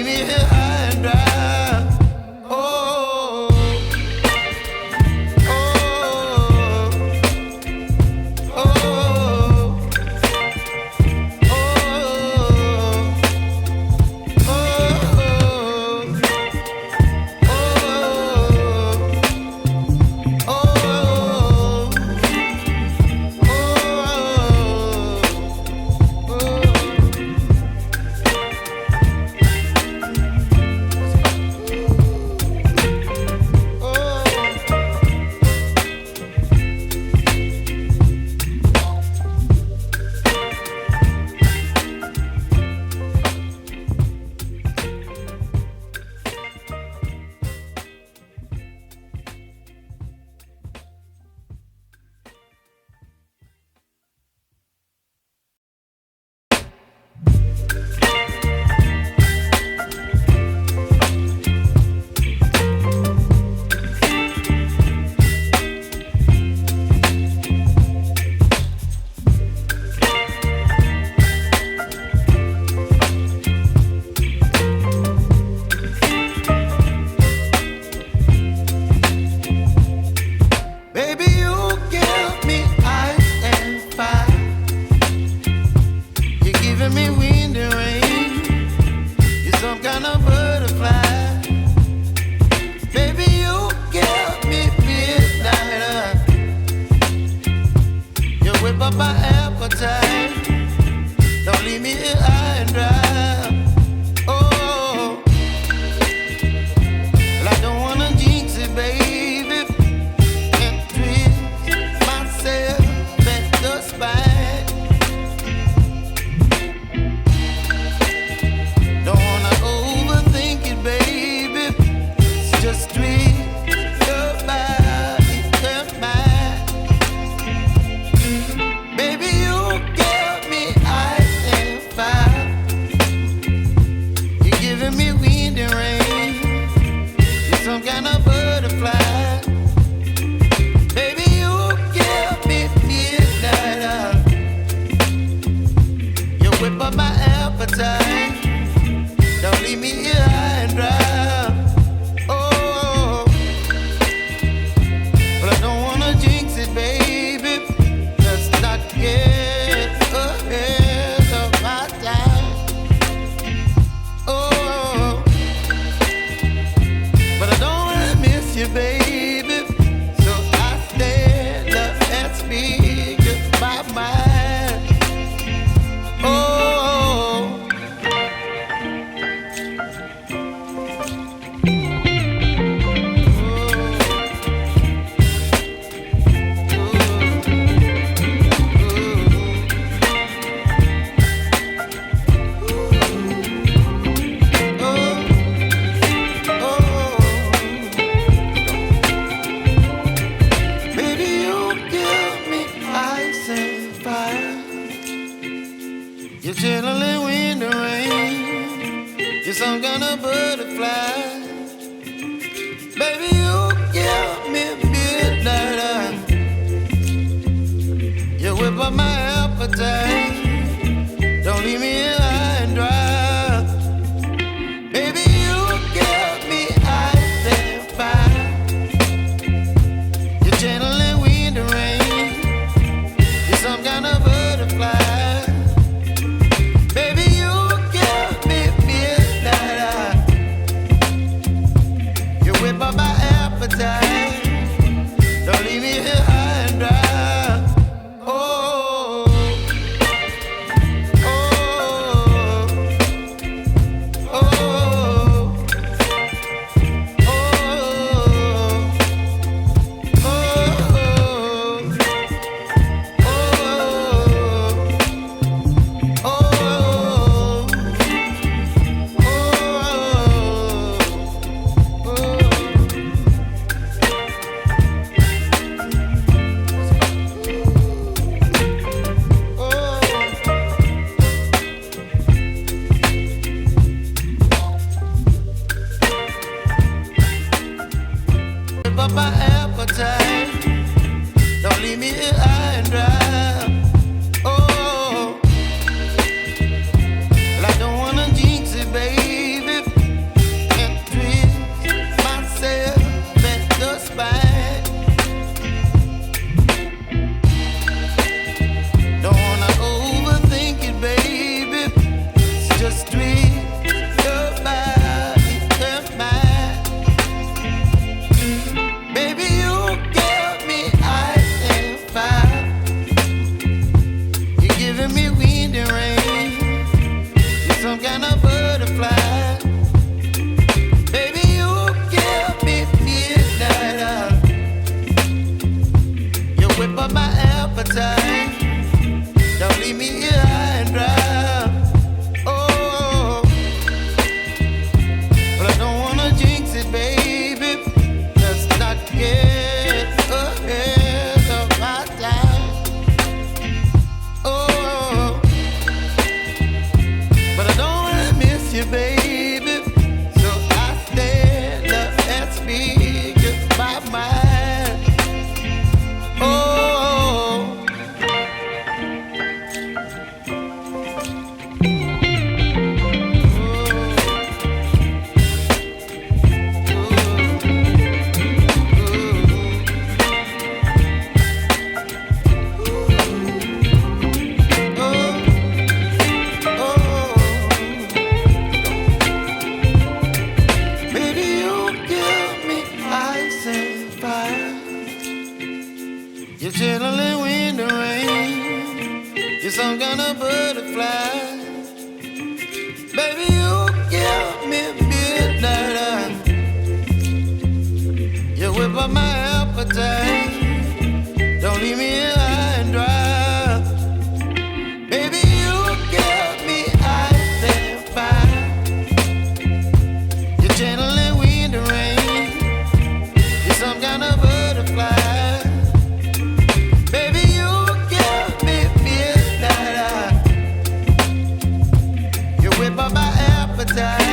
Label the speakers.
Speaker 1: leave me here high and dry. Oh, oh, oh, oh, baby, you give me ice and fire. You're giving me wind and rain. You're some kind of butterfly. Baby, you give me midnight. You whip up my appetite. Don't leave me here high and dry. Oh, well, I don't wanna jinx it, baby. Don't leave me here high and dry. Oh, but I don't wanna jinx it, baby. Let's not get ahead of my time. Oh, but I don't wanna miss you, baby. So I stand up and speak my mind. Oh. You're chilling wind and rain. You're some kind of butterfly. Baby, you give me midnight. You whip up my appetite. Don't leave me here high and dry. Baby, you give me ice and fire. You're channeling wind and rain. You're some kind of butterfly. My appetite. Don't leave me here high and dry. Oh, you, baby. So I stand up and speak my mind. Oh, baby, you give me ice and fire. You're chilling wind and rain. You're some kind of butterfly. Baby, you give me midnight. You whip up my appetite. Don't leave me high and dry. Baby, you give me ice and fire. You're channeling wind and rain. You're some kind of butterfly. Baby, you give me midnight. You whip up my appetite.